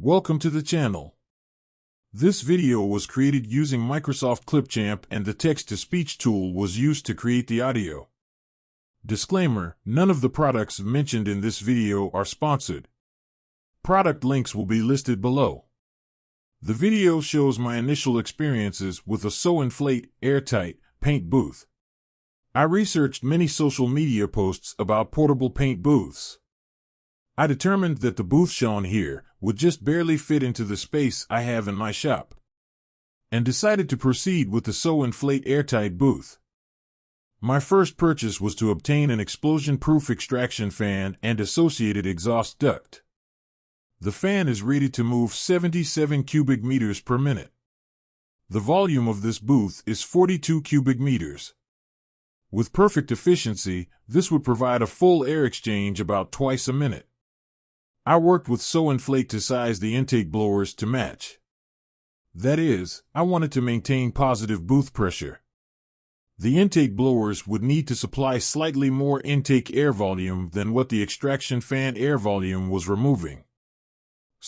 Welcome to the channel. This video was created using Microsoft Clipchamp, and the text-to-speech tool was used to create the audio. Disclaimer: none of the products mentioned in this video are sponsored. Product links will be listed below. The video shows my initial experiences with a Sewinfla Airtight Paint Booth. I researched many social media posts about portable paint booths. I determined that the booth shown here would just barely fit into the space I have in my shop, and decided to proceed with the Sewinfla Airtight Booth. My first purchase was to obtain an explosion-proof extraction fan and associated exhaust duct. The fan is rated to move 77 cubic meters per minute. The volume of this booth is 42 cubic meters. With perfect efficiency, this would provide a full air exchange about twice a minute. I worked with Sewinfla to size the intake blowers to match. That is, I wanted to maintain positive booth pressure. The intake blowers would need to supply slightly more intake air volume than what the extraction fan air volume was removing.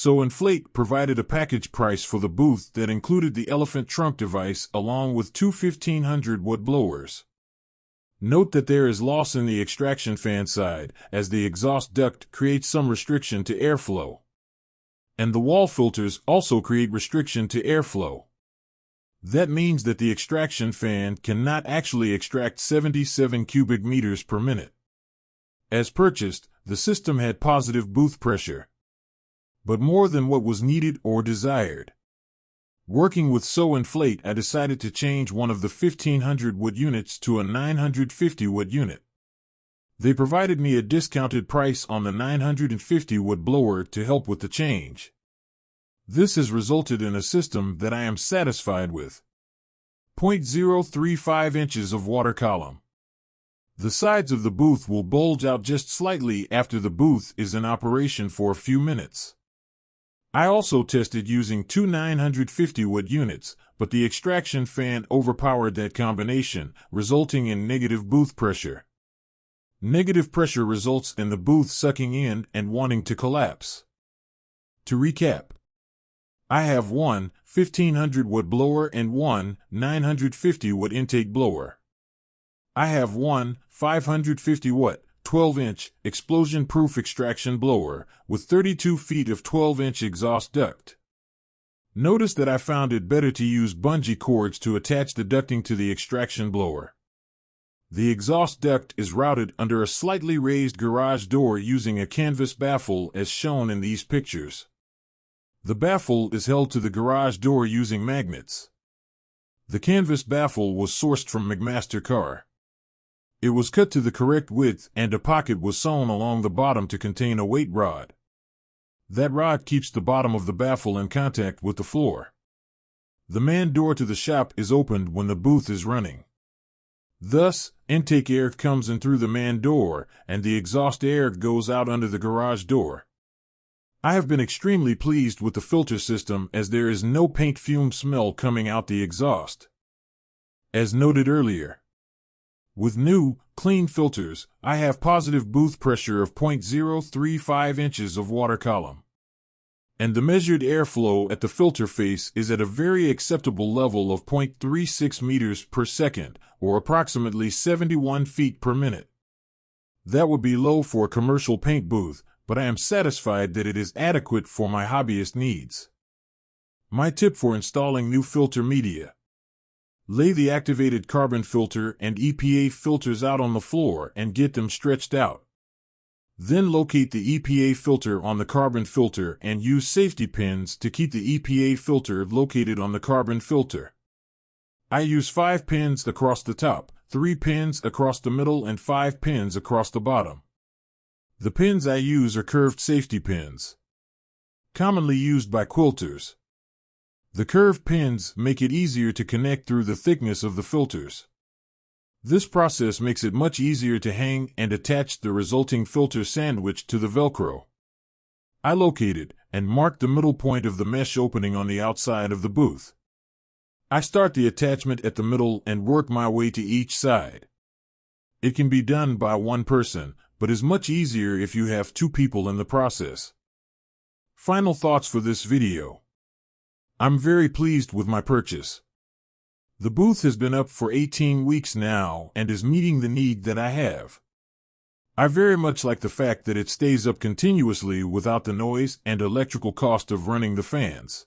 Inflate provided a package price for the booth that included the elephant trunk device along with two 1500-watt blowers. Note that there is loss in the extraction fan side, as the exhaust duct creates some restriction to airflow. And the wall filters also create restriction to airflow. That means that the extraction fan cannot actually extract 77 cubic meters per minute. As purchased, the system had positive booth pressure, but more than what was needed or desired. Working with Inflate, I decided to change one of the 1500-watt units to a 950-watt unit. They provided me a discounted price on the 950-watt blower to help with the change. This has resulted in a system that I am satisfied with. 0.035 inches of water column. The sides of the booth will bulge out just slightly after the booth is in operation for a few minutes. I also tested using two 950-watt units, but the extraction fan overpowered that combination, resulting in negative booth pressure. Negative pressure results in the booth sucking in and wanting to collapse. To recap, I have one 1500-watt blower and one 950-watt intake blower. I have one 550-watt 12-inch explosion-proof extraction blower with 32 feet of 12-inch exhaust duct. Notice that I found it better to use bungee cords to attach the ducting to the extraction blower. The exhaust duct is routed under a slightly raised garage door using a canvas baffle as shown in these pictures. The baffle is held to the garage door using magnets. The canvas baffle was sourced from McMaster Car. It was cut to the correct width, and a pocket was sewn along the bottom to contain a weight rod. That rod keeps the bottom of the baffle in contact with the floor. The man door to the shop is opened when the booth is running. Thus, intake air comes in through the man door, and the exhaust air goes out under the garage door. I have been extremely pleased with the filter system, as there is no paint fume smell coming out the exhaust. As noted earlier, with new, clean filters, I have positive booth pressure of 0.035 inches of water column. And the measured airflow at the filter face is at a very acceptable level of 0.36 meters per second, or approximately 71 feet per minute. That would be low for a commercial paint booth, but I am satisfied that it is adequate for my hobbyist needs. My tip for installing new filter media: lay the activated carbon filter and EPA filters out on the floor and get them stretched out. Then locate the EPA filter on the carbon filter and use safety pins to keep the EPA filter located on the carbon filter. I use 5 pins across the top, 3 pins across the middle, and 5 pins across the bottom. The pins I use are curved safety pins, commonly used by quilters. The curved pins make it easier to connect through the thickness of the filters. This process makes it much easier to hang and attach the resulting filter sandwich to the Velcro. I located and marked the middle point of the mesh opening on the outside of the booth. I start the attachment at the middle and work my way to each side. It can be done by one person, but is much easier if you have 2 people in the process. Final thoughts for this video. I'm very pleased with my purchase. The booth has been up for 18 weeks now and is meeting the need that I have. I very much like the fact that it stays up continuously without the noise and electrical cost of running the fans.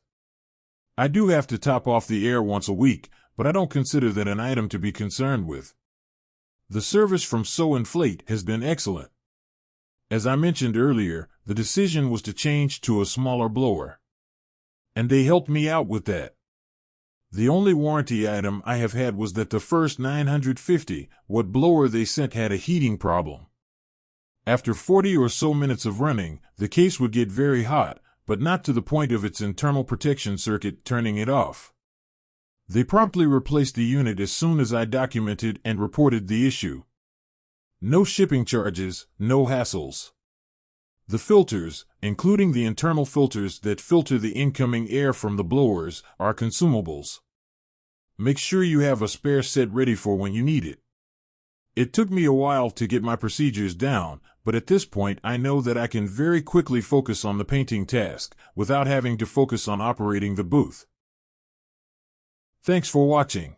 I do have to top off the air once a week, but I don't consider that an item to be concerned with. The service from Sewinfla has been excellent. As I mentioned earlier, the decision was to change to a smaller blower. And they helped me out with that. The only warranty item I have had was that the first 950-watt blower they sent had a heating problem. After 40 or so minutes of running, the case would get very hot, but not to the point of its internal protection circuit turning it off. They promptly replaced the unit as soon as I documented and reported the issue. No shipping charges, no hassles. The filters, including the internal filters that filter the incoming air from the blowers, are consumables. Make sure you have a spare set ready for when you need it. It took me a while to get my procedures down, but at this point I know that I can very quickly focus on the painting task, without having to focus on operating the booth. Thanks for watching.